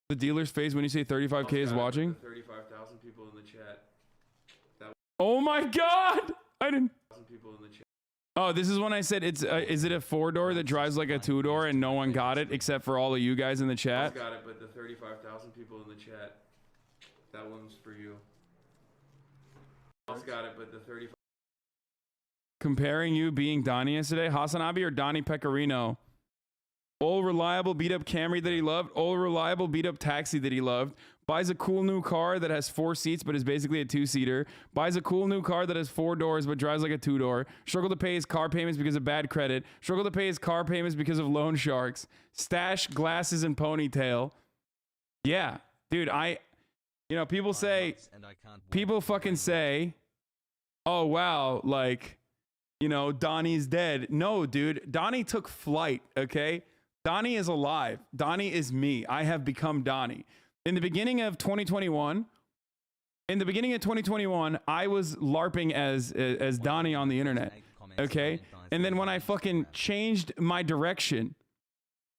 The dealer's face when you say 35K is watching? 35,000 people in the chat. Oh my god! I didn't. People in the chat. Oh, this is when I said it's is it a 4-door that drives like a 2-door and no one got it except for all of you guys in the chat? Got it, but the 35,000 people in the chat. That one's for you. Got it, but the 35. Comparing you being Donnie yesterday, Hasanabi or Donnie Pecorino? Old reliable beat up Camry that he loved, old reliable beat up taxi that he loved, buys a cool new car that has 4 seats but is basically a 2-seater, buys a cool new car that has 4 doors but drives like a 2-door, struggle to pay his car payments because of bad credit, struggle to pay his car payments because of loan sharks, stash glasses and ponytail. Yeah, dude, you know, people say, people fucking say, oh wow, like, you know, Donnie's dead. No, dude, Donnie took flight, okay? Donnie is alive. Donnie is me. I have become Donnie. In the beginning of 2021, I was LARPing as Donnie on the internet, okay? And then when I fucking changed my direction,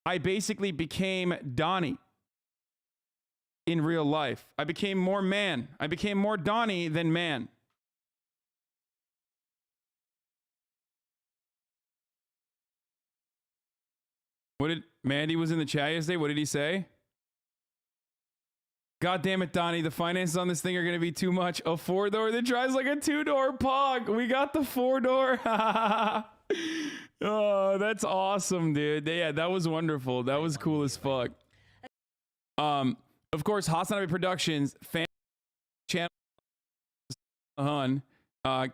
I basically became Donnie in real life. I became more man. I became more Donnie than man. What did Mandy was in the chat yesterday? What did he say? God damn it, Donnie. The finances on this thing are going to be too much. A 4-door that drives like a 2-door Pog. We got the 4-door. Oh, that's awesome, dude. Yeah, that was wonderful. That was cool as fuck. Of course, Hasanabi Productions fan channel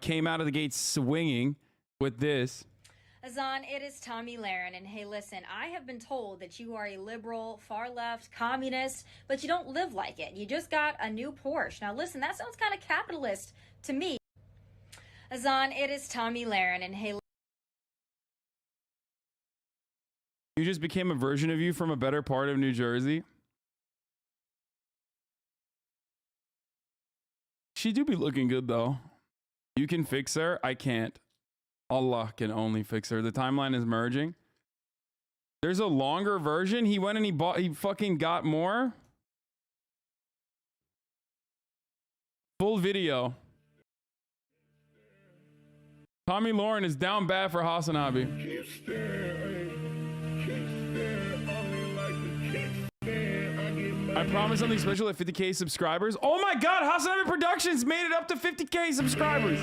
came out of the gate swinging with this. Hasan, it is Tommy Laren, and hey, listen, I have been told that you are a liberal, far-left, communist, but you don't live like it. You just got a new Porsche. Now, listen, that sounds kind of capitalist to me. Hasan, it is Tommy Laren, and hey... You just became a version of you from a better part of New Jersey? She do be looking good, though. You can fix her. I can't. Allah can only fix her. The timeline is merging. There's a longer version. He went and he fucking got more. Full video. Tommy Lauren is down bad for Hasanabi. I promise something special at 50K subscribers. Oh my god, Hasanabi Productions made it up to 50K subscribers.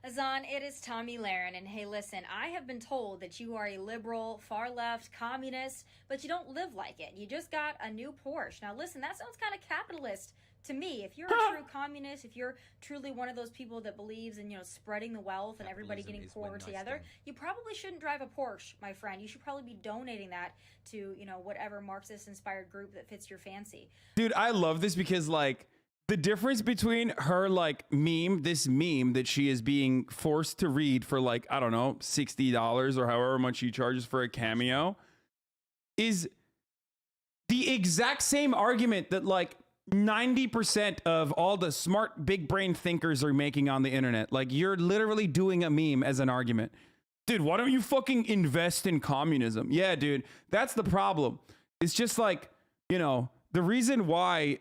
Hasan, it is Tommy Laren, and hey, listen, I have been told that you are a liberal, far-left, communist, but you don't live like it. You just got a new Porsche. Now, listen, that sounds kind of capitalist to me. If you're a true communist, if you're truly one of those people that believes in, you know, spreading the wealth and everybody getting poorer together, you probably shouldn't drive a Porsche, my friend. You should probably be donating that to, you know, whatever Marxist-inspired group that fits your fancy. Dude, I love this because, like, the difference between her, like, this meme that she is being forced to read for, like, I don't know, $60 or however much she charges for a cameo is the exact same argument that, like, 90% of all the smart big brain thinkers are making on the internet. Like, you're literally doing a meme as an argument. Dude, why don't you fucking invest in communism? Yeah, dude, that's the problem. It's just like, you know, the reason why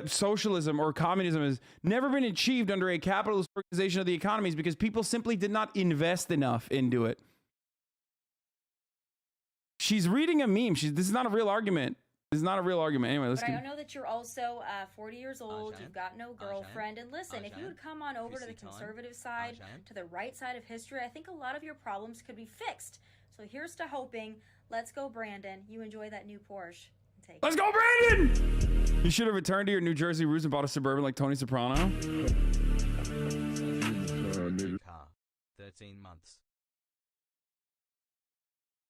socialism or communism has never been achieved under a capitalist organization of the economy is because people simply did not invest enough into it. She's reading a meme. This is not a real argument. This is not a real argument. Anyway, let's But I know that you're also 40 years old, you've got no girlfriend, and listen, if you would come on over to the conservative side, to the right side of history, I think a lot of your problems could be fixed. So here's to hoping. Let's go, Brandon. You enjoy that new Porsche. Let's go, Brandon! You should have returned to your New Jersey roots and bought a Suburban like Tony Soprano. 13 months.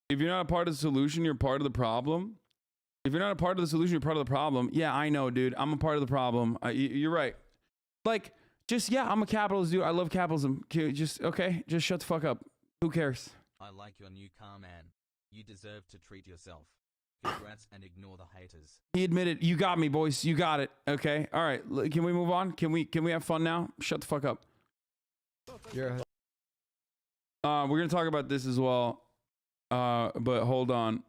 If you're not a part of the solution, you're part of the problem. If you're not a part of the solution, you're part of the problem. Yeah, I know, dude. I'm a part of the problem. You're right. Like, just, yeah, I'm a capitalist, dude. I love capitalism. Just, okay, just shut the fuck up. Who cares? I like your new car, man. You deserve to treat yourself. Congrats and ignore the haters. He admitted, you got me, boys. You got it. Okay. All right. Can we move on? Can we have fun now? Shut the fuck up. You're We're gonna talk about this as well. But hold on.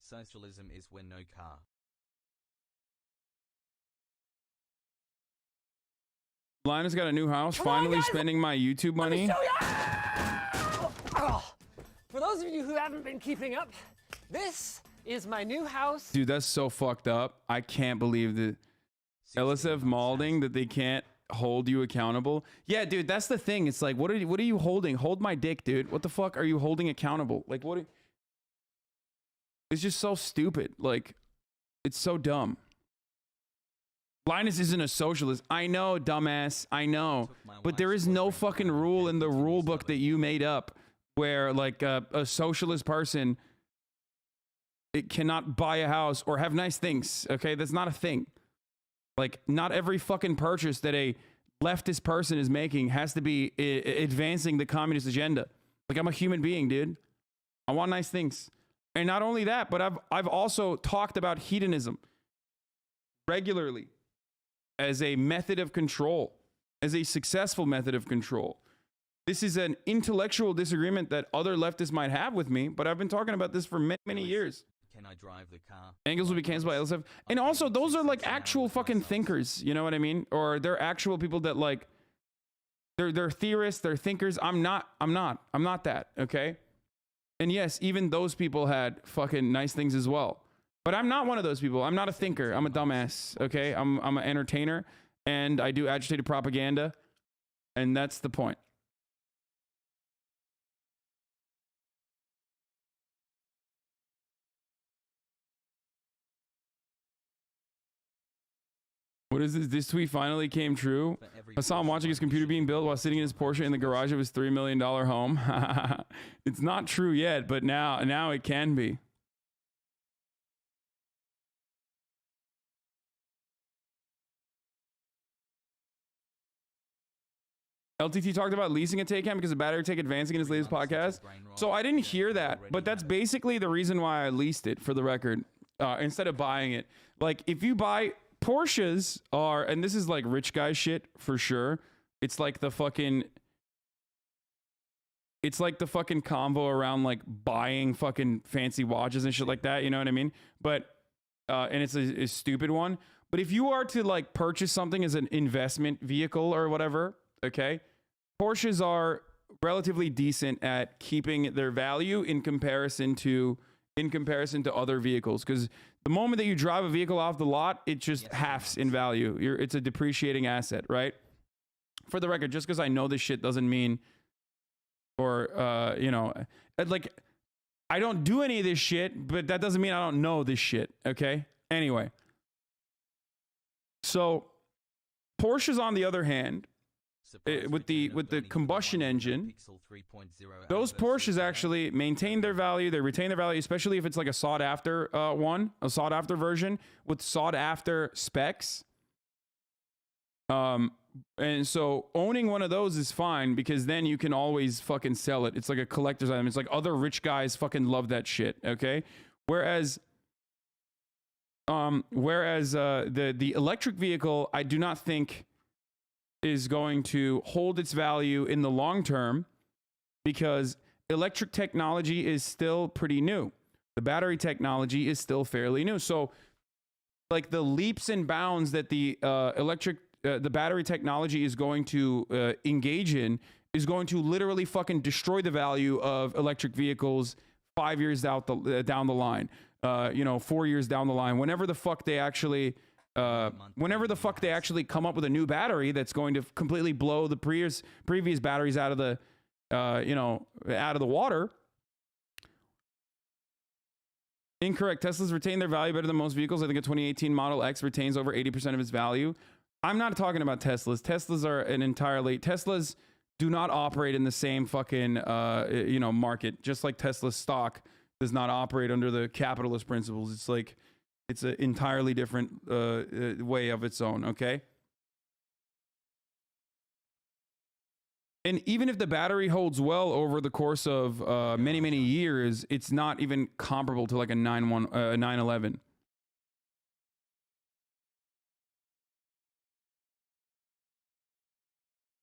Socialism is when no car. Linus got a new house. Finally spending my YouTube money. For those of you who haven't been keeping up, this is my new house. Dude, that's so fucked up. I can't believe the LSF molding that they can't hold you accountable. Yeah, dude, that's the thing. It's like, what are you holding? Hold my dick, dude. What the fuck are you holding accountable? Like, it's just so stupid. Like, it's so dumb. Linus isn't a socialist. I know, dumbass. I know. But there is no fucking rule in the rule book that you made up where, like, a socialist person, it cannot buy a house or have nice things. Okay, that's not a thing. Like, not every fucking purchase that a leftist person is making has to be advancing the communist agenda. Like, I'm a human being, dude. I want nice things. And not only that, but I've also talked about hedonism regularly as a method of control, as a successful method of control. This is an intellectual disagreement that other leftists might have with me, but I've been talking about this for many, many years. Can I drive the car? Angles will be canceled by LSF. And also, those are like actual fucking thinkers. You know what I mean? Or they're actual people that like, they're theorists, they're thinkers. I'm not that, okay? And yes, even those people had fucking nice things as well. But I'm not one of those people. I'm not a thinker. I'm a dumbass, okay? I'm an entertainer, and I do agitated propaganda, and that's the point. What is this? This tweet finally came true. Hasan watching his computer being built while sitting in his Porsche in the garage of his $3 million home. It's not true yet, but now it can be. LTT talked about leasing a Taycan because the battery tech advancing in his latest podcast. So I didn't hear that, but that's basically the reason why I leased it, for the record, instead of buying it. Like, if you buy Porsches are, and this is like rich guy shit for sure. It's like the fucking convo around like buying fucking fancy watches and shit like that. You know what I mean? But, and it's a stupid one. But if you are to like purchase something as an investment vehicle or whatever, okay, Porsches are relatively decent at keeping their value in comparison to other vehicles, because the moment that you drive a vehicle off the lot, it just halves in value. It's a depreciating asset, right? For the record, just because I know this shit doesn't mean, or you know, like, I don't do any of this shit, but that doesn't mean I don't know this shit. Okay. Anyway, so Porsches, on the other hand, with the combustion engine, those Porsches actually maintain their value. They retain their value, especially if it's like a sought after a sought after version with sought after specs. And so owning one of those is fine, because then you can always fucking sell it. It's like a collector's item. It's like other rich guys fucking love that shit. Okay. Whereas the electric vehicle, I do not think is going to hold its value in the long term, because electric technology is still pretty new. The battery technology is still fairly new. So like the leaps and bounds that the the battery technology is going to engage in is going to literally fucking destroy the value of electric vehicles 5 years down the line, 4 years down the line, whenever the fuck they actually come up with a new battery that's going to completely blow the previous batteries out of the, out of the water. Incorrect. Teslas retain their value better than most vehicles. I think a 2018 Model X retains over 80% of its value. I'm not talking about Teslas. Teslas are Teslas do not operate in the same fucking, market. Just like Tesla stock does not operate under the capitalist principles. It's like, it's an entirely different way of its own, okay? And even if the battery holds well over the course of many years, it's not even comparable to like a 911.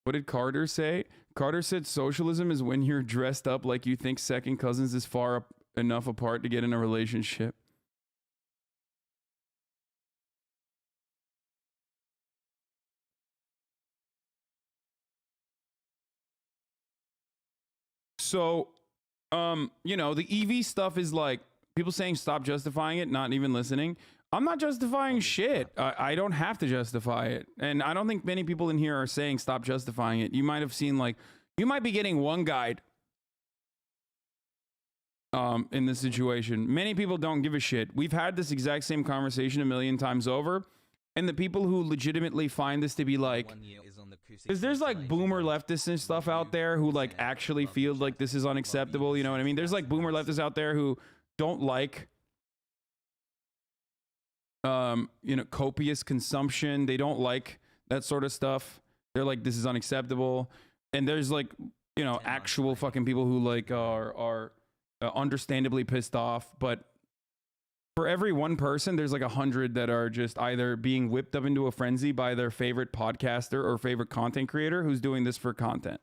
What did Carter say? Carter said socialism is when you're dressed up like you think second cousins is far enough apart to get in a relationship. So, you know, the EV stuff is like people saying stop justifying it, not even listening. I'm not justifying shit. I don't have to justify it. And I don't think many people in here are saying stop justifying it. You might have seen like, you might be getting one guide in this situation. Many people don't give a shit. We've had this exact same conversation a million times over. And the people who legitimately find this to be like, because there's like boomer leftists and stuff out there who like actually feel like this is unacceptable. You know what I mean? There's like boomer leftists out there who don't like, you know, copious consumption. They don't like that sort of stuff. They're like, this is unacceptable. And there's like, you know, actual fucking people who like are understandably pissed off. But for every one person, there's like 100 that are just either being whipped up into a frenzy by their favorite podcaster or favorite content creator who's doing this for content.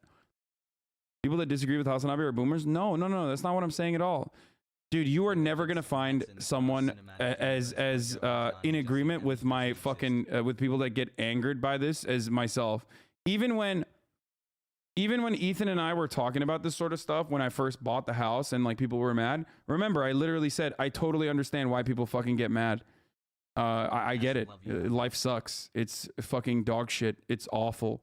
People that disagree with Hasanabi are boomers? No, that's not what I'm saying at all. Dude, you are never gonna find someone as in agreement with my fucking with people that get angered by this as myself. Even when Ethan and I were talking about this sort of stuff when I first bought the house and like people were mad, remember I literally said I totally understand why people fucking get mad. I get it. Life sucks. It's fucking dog shit. It's awful.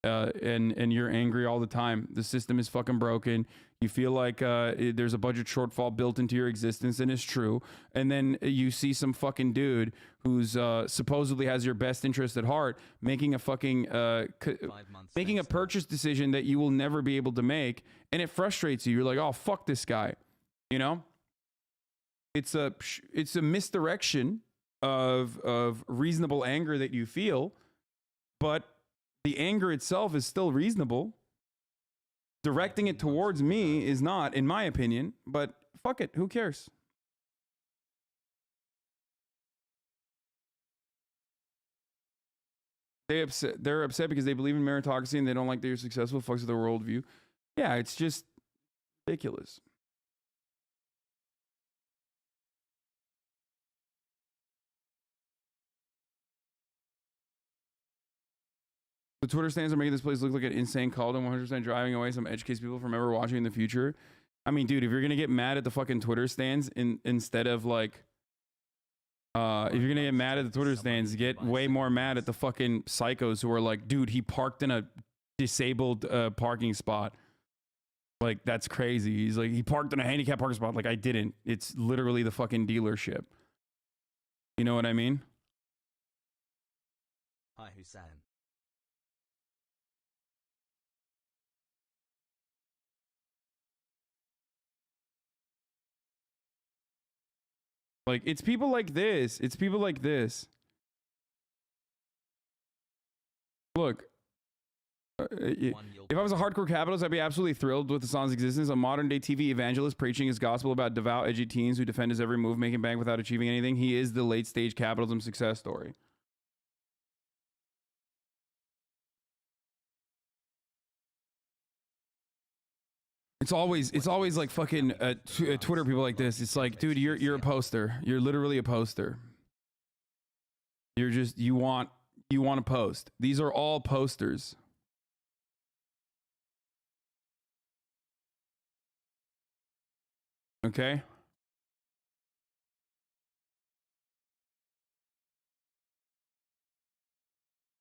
And you're angry all the time. The system is fucking broken. You feel like there's a budget shortfall built into your existence, and it's true. And then you see some fucking dude who's supposedly has your best interest at heart making a fucking making a purchase decision that you will never be able to make, and it frustrates you. You're like, oh fuck this guy, you know. It's a misdirection of reasonable anger that you feel, but the anger itself is still reasonable. Directing it towards me is not, in my opinion, but fuck it, who cares? They're upset because they believe in meritocracy and they don't like that you're successful. Fucks with their worldview. Yeah, it's just ridiculous. The Twitter stands are making this place look like an insane call to 100% driving away some edge case people from ever watching in the future. I mean, dude, if you're going to get mad at the fucking Twitter stands instead of like, if you're going to get mad at the Twitter stands, get way more mad at the fucking psychos who are like, dude, he parked in a disabled parking spot. Like, that's crazy. He's like, he parked in a handicapped parking spot. Like, I didn't. It's literally the fucking dealership. You know what I mean? Hi, Hasan. Like, it's people like this. It's people like this. Look, if I was a hardcore capitalist, I'd be absolutely thrilled with Hasan's existence. A modern day TV evangelist preaching his gospel about devout, edgy teens who defend his every move, making bank without achieving anything. He is the late stage capitalism success story. It's always like fucking Twitter people like this. It's like, dude, you're a poster. You're literally a poster. You're just you want to post. These are all posters. Okay?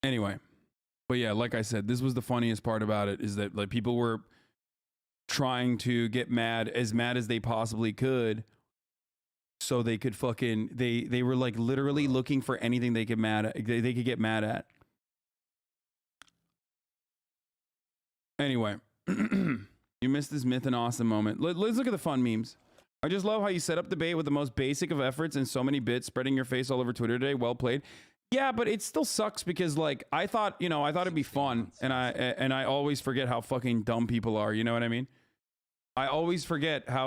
Anyway. But yeah, like I said, this was the funniest part about it, is that like people were trying to get mad as they possibly could so they could fucking they were like literally looking for anything they could they could get mad at. Anyway, you missed this myth and awesome moment. Let's look at the fun memes. I just love how you set up debate with the most basic of efforts and so many bits, spreading your face all over Twitter today. Well played. Yeah, but it still sucks because like I thought it'd be fun, and I always forget how fucking dumb people are. You know what I mean? I always forget I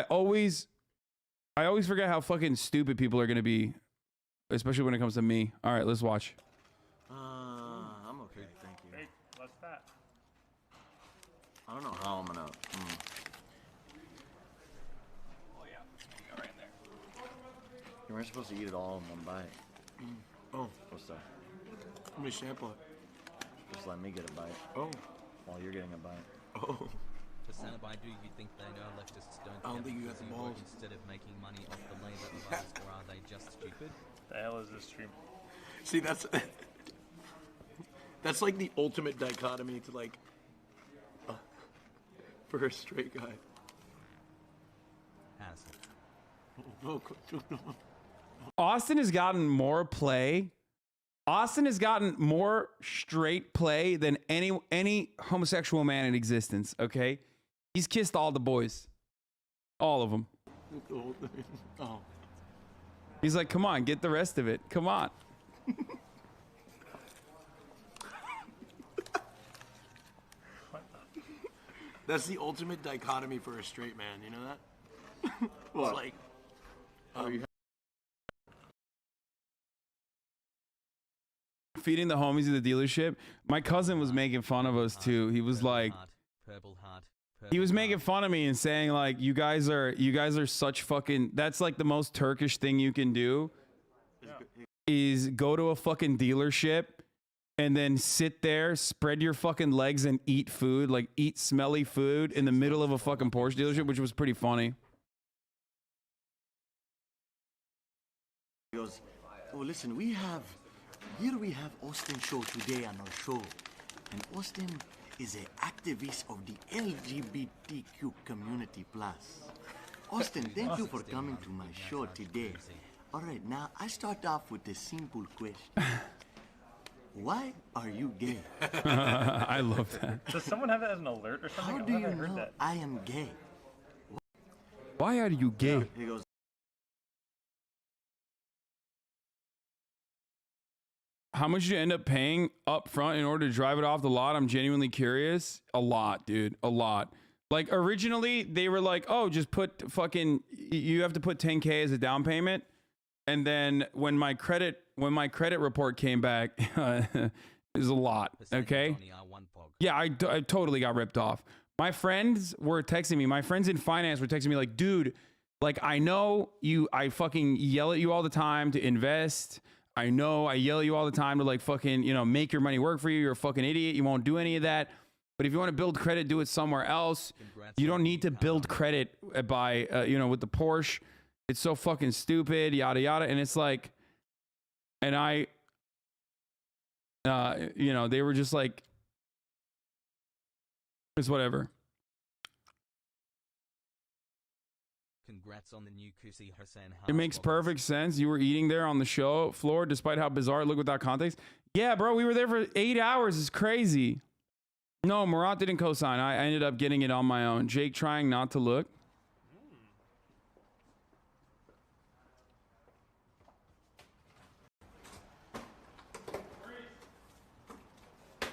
always forget how fucking stupid people are gonna be, especially when it comes to me. All right, let's watch. I'm okay, thank you. Hey, what's that? I don't know how I'm gonna. Oh yeah, you go right there. You weren't supposed to eat it all in one bite. Oh, What's that? let me sample it. Just let me get a bite Oh, while you're getting a bite. oh. Hasanabi, do you think they know leftists don't I don't care think you got because the you work balls. instead of making money off the labor of others, or are they just stupid? The hell is this stream? See, that's like the ultimate dichotomy to like for a straight guy. Hasan. Oh, Austin has gotten more play. Austin has gotten more straight play than any homosexual man in existence. Okay, he's kissed all the boys, all of them. oh. He's like, come on, get the rest of it. Come on. That's the ultimate dichotomy for a straight man. You know that? What? It's like, Feeding the homies at the dealership. My cousin was making fun of us too. He was like, Purple heart. he was making fun of me and saying like, you guys are such fucking, that's like the most Turkish thing you can do is go to a fucking dealership and then sit there, spread your fucking legs and eat food, like eat smelly food in the middle of a fucking Porsche dealership, which was pretty funny. He goes, oh, listen, we have Austin show today on our show. And Austin is an activist of the LGBTQ community plus. Austin, thank you for coming to my show today. All right, now I start off with a simple question. Why are you gay? I love that. Does someone have that as an alert or something? How I've do you never heard know that. I am gay? Why are you gay? He goes, How much did you end up paying up front in order to drive it off the lot? I'm genuinely curious. A lot, dude. A lot. Like originally they were like, oh, just put fucking, you have to put 10K as a down payment. And then when my credit report came back, it was a lot. Okay. Yeah, I totally got ripped off. My friends were texting me. My friends in finance were texting me like, dude, like I know I fucking yell at you all the time to invest. I know I yell at you all the time to like fucking, make your money work for you. You're a fucking idiot. You won't do any of that. But if you want to build credit, do it somewhere else. You don't need to build credit by, with the Porsche. It's so fucking stupid, yada, yada. And it's like, and they were just like, it's whatever. Congrats on the new Cussy Hasan. It makes perfect sense. You were eating there on the show floor, despite how bizarre it looked without context. Yeah, bro, we were there for 8 hours. It's crazy. No, Murat didn't co-sign. I ended up getting it on my own. Jake trying not to look.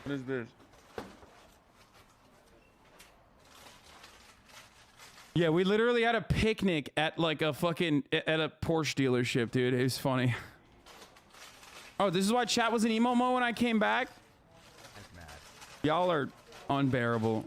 What is this? Yeah, we literally had a picnic at like a fucking at a Porsche dealership, dude. It was funny. Oh, this is why chat was in emo mode when I came back. Y'all are unbearable.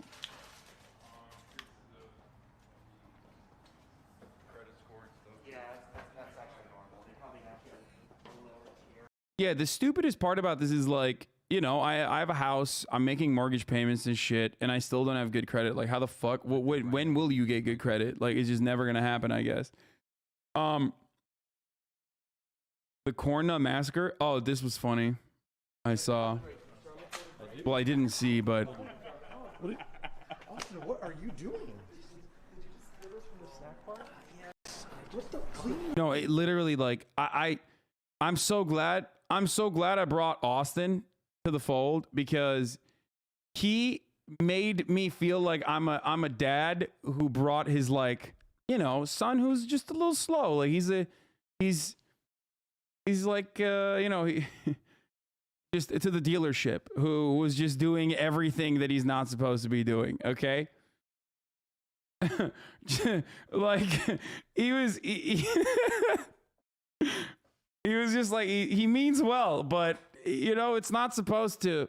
Yeah, the stupidest part about this is like, I have a house, I'm making mortgage payments and shit, and I still don't have good credit. Like, how the fuck? When will you get good credit? Like, it's just never gonna happen, I guess. The Corn Nut Massacre. Oh, this was funny. I saw. Well, I didn't see, but. Austin, what are you doing? What the? No, it literally like I'm so glad I brought Austin to the fold because he made me feel like I'm a dad who brought his like, son who's just a little slow. Like he's a he's like he just to the dealership who was just doing everything that he's not supposed to be doing. Okay. Like he was he was just like he means well, but it's not supposed to.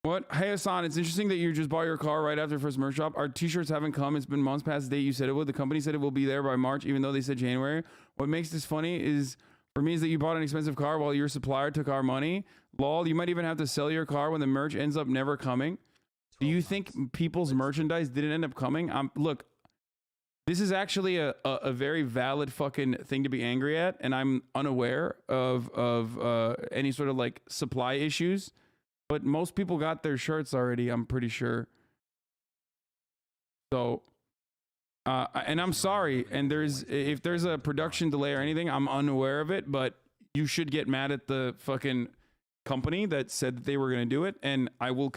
What? Hey Hasan, it's interesting that you just bought your car right after the first merch drop. Our t-shirts haven't come. It's been months past the date you said it would. The company said it will be there by March, even though they said January. What makes this funny is for me is that you bought an expensive car while your supplier took our money. Lol, you might even have to sell your car when the merch ends up never coming. Do you think people's merchandise didn't end up coming? Look, this is actually a very valid fucking thing to be angry at, and I'm unaware of any sort of like supply issues. But most people got their shirts already, I'm pretty sure. So, and I'm sorry. And if there's a production delay or anything, I'm unaware of it. But you should get mad at the fucking company that said that they were going to do it. And I will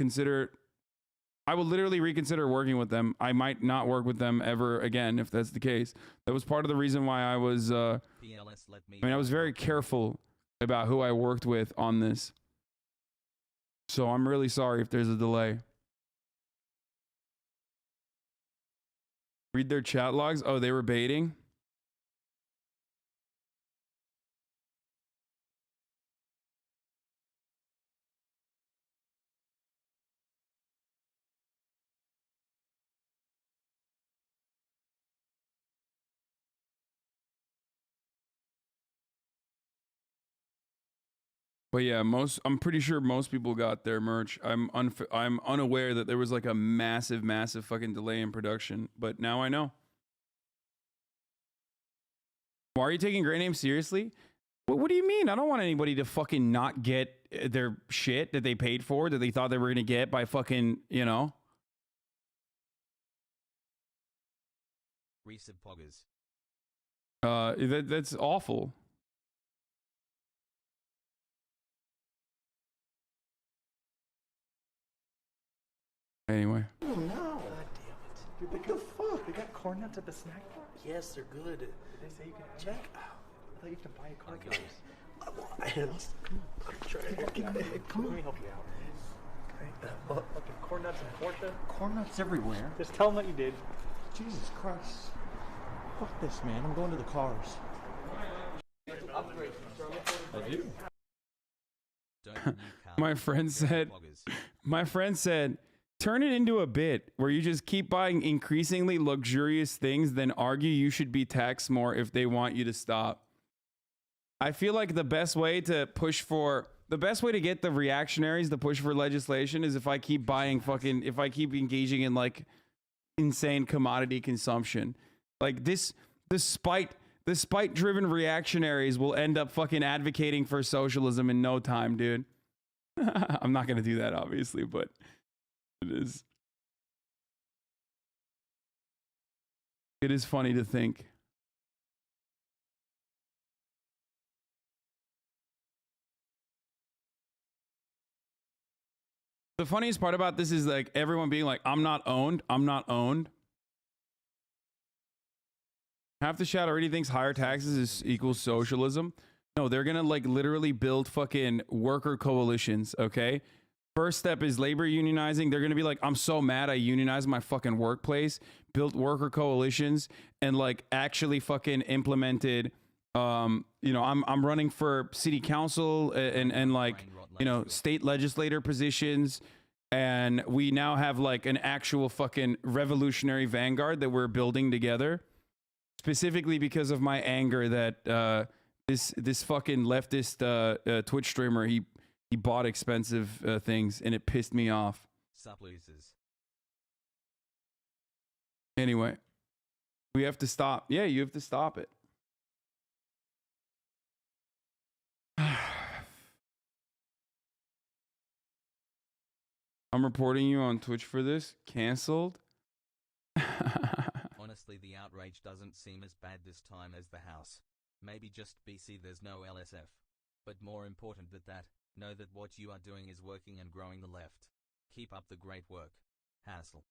literally reconsider working with them. I might not work with them ever again if that's the case. That was part of the reason why I was, I was very careful about who I worked with on this. So I'm really sorry if there's a delay. Read their chat logs. Oh, they were baiting. But yeah, I'm pretty sure most people got their merch. I'm unaware that there was like a massive fucking delay in production, but now I know. Why are you taking Great Name seriously? What do you mean? I don't want anybody to fucking not get their shit that they paid for, that they thought they were going to get by fucking, Recent poggers. That's awful. Anyway. Oh no! God damn it! Dude, what the fuck? They got corn nuts at the snack bar? Yes, they're good. Did they say you can check? I thought you have to buy a car case. I'm trying. Come on. Let me help you out. Okay. Fucking corn nuts and Porsche. Corn nuts everywhere. Just tell them that you did. Jesus Christ. Fuck this, man. I'm going to the cars. I do. My friend said, turn it into a bit where you just keep buying increasingly luxurious things, then argue you should be taxed more if they want you to stop. I feel like the best way to get the reactionaries to push for legislation is if I keep keep engaging in like insane commodity consumption. Like the spite driven reactionaries will end up fucking advocating for socialism in no time, dude. I'm not going to do that, obviously, but it is funny to think. The funniest part about this is like everyone being like, I'm not owned. Half the chat already thinks higher taxes equals socialism. No, they're gonna like literally build fucking worker coalitions, okay? First step is labor unionizing. They're gonna be like, I'm so mad I unionized my fucking workplace, built worker coalitions, and like actually fucking implemented I'm running for city council and like, state legislator positions, and we now have like an actual fucking revolutionary vanguard that we're building together. Specifically because of my anger that this fucking leftist Twitch streamer, he bought expensive things and it pissed me off. Anyway, we have to stop. Yeah, you have to stop it. I'm reporting you on Twitch for this. Canceled. Honestly, the outrage doesn't seem as bad this time as the House. Maybe just BC there's no LSF. But more important than that, know that what you are doing is working and growing the left. Keep up the great work. Hassle.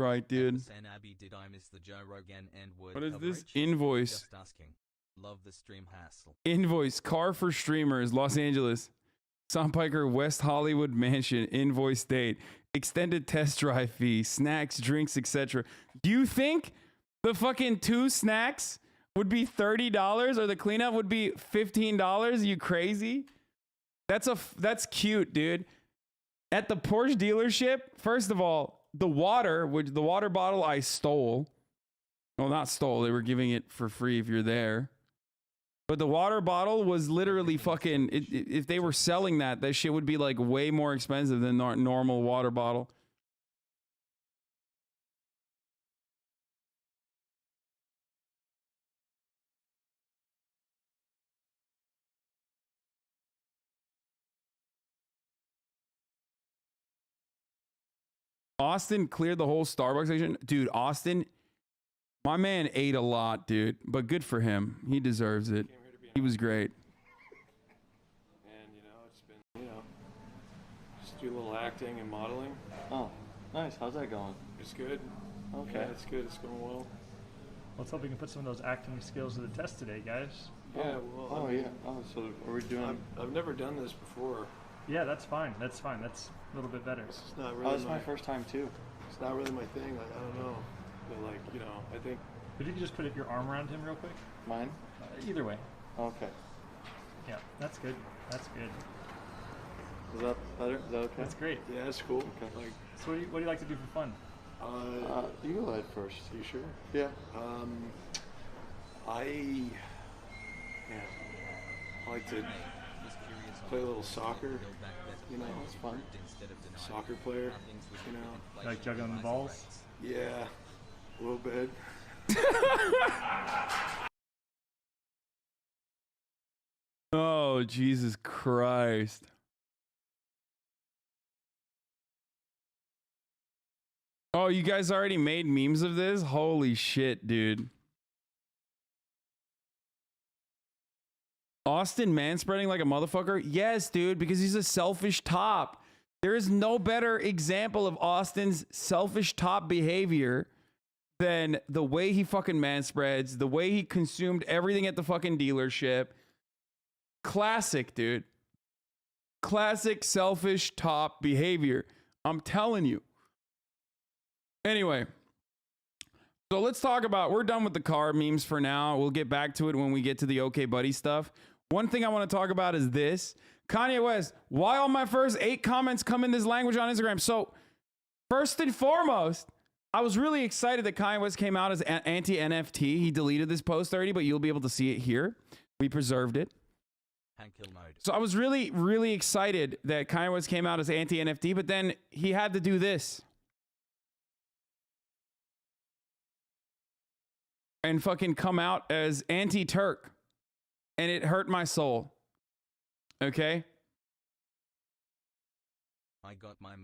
Right, dude. Hasanabi, did I miss the Joe Rogan and word What is this? coverage? Invoice. Just asking. Love the stream hassle. Invoice. Car for streamers. Los Angeles. Sandpiker West Hollywood Mansion. Invoice date. Extended test drive fee. Snacks, drinks, etc. Do you think the fucking 2 snacks would be $30 or the cleanup would be $15? You crazy? That's cute, dude. At the Porsche dealership, first of all, the water bottle I stole. Well, not stole. They were giving it for free if you're there. But the water bottle was literally fucking, if they were selling that shit would be like way more expensive than normal water bottle. Austin cleared the whole Starbucks section. Dude, Austin, my man ate a lot, dude. But good for him. He deserves it. He was great. And, you know, it's been, you know, just do a little acting and modeling. Oh, nice. How's that going? It's good. Okay. Yeah, it's good. It's going well. Let's hope we can put some of those acting skills to the test today, guys. Yeah, well, I mean, yeah. Oh, so are we doing? I've never done this before. Yeah, that's fine. That's fine. That's a little bit better. It's not really This is my first time too. It's not really my thing. Like, I don't know. But, like, you know, I think... If you could just put your arm around him real quick. Mine? Either way. Okay. Yeah, that's good. That's good. Is that better? Is that okay? That's great. Yeah, it's cool. Okay. Like, So what do you like to do for fun? You go ahead first. you sure? Yeah. I like to play a little soccer. You know, That's fun. soccer player. You know, You like juggling the balls? yeah, a little bit. Oh, Jesus Christ. Oh, you guys already made memes of this? Holy shit, dude. Austin manspreading like a motherfucker? Yes, dude, because he's a selfish top. There is no better example of Austin's selfish top behavior than the way he fucking manspreads, the way he consumed everything at the fucking dealership. Classic, dude. Classic selfish top behavior. I'm telling you. Anyway, so let's talk about, we're done with the car memes for now. We'll get back to it when we get to the OK Buddy stuff. One thing I want to talk about is this. Kanye West, why all my first 8 comments come in this language on Instagram? So first and foremost, I was really excited that Kanye West came out as anti-NFT. He deleted this post already, but you'll be able to see it here. We preserved it. So I was really, really excited that Kanye West came out as anti-NFT, but then he had to do this. And fucking come out as anti-Turk. And it hurt my soul. Okay? I got my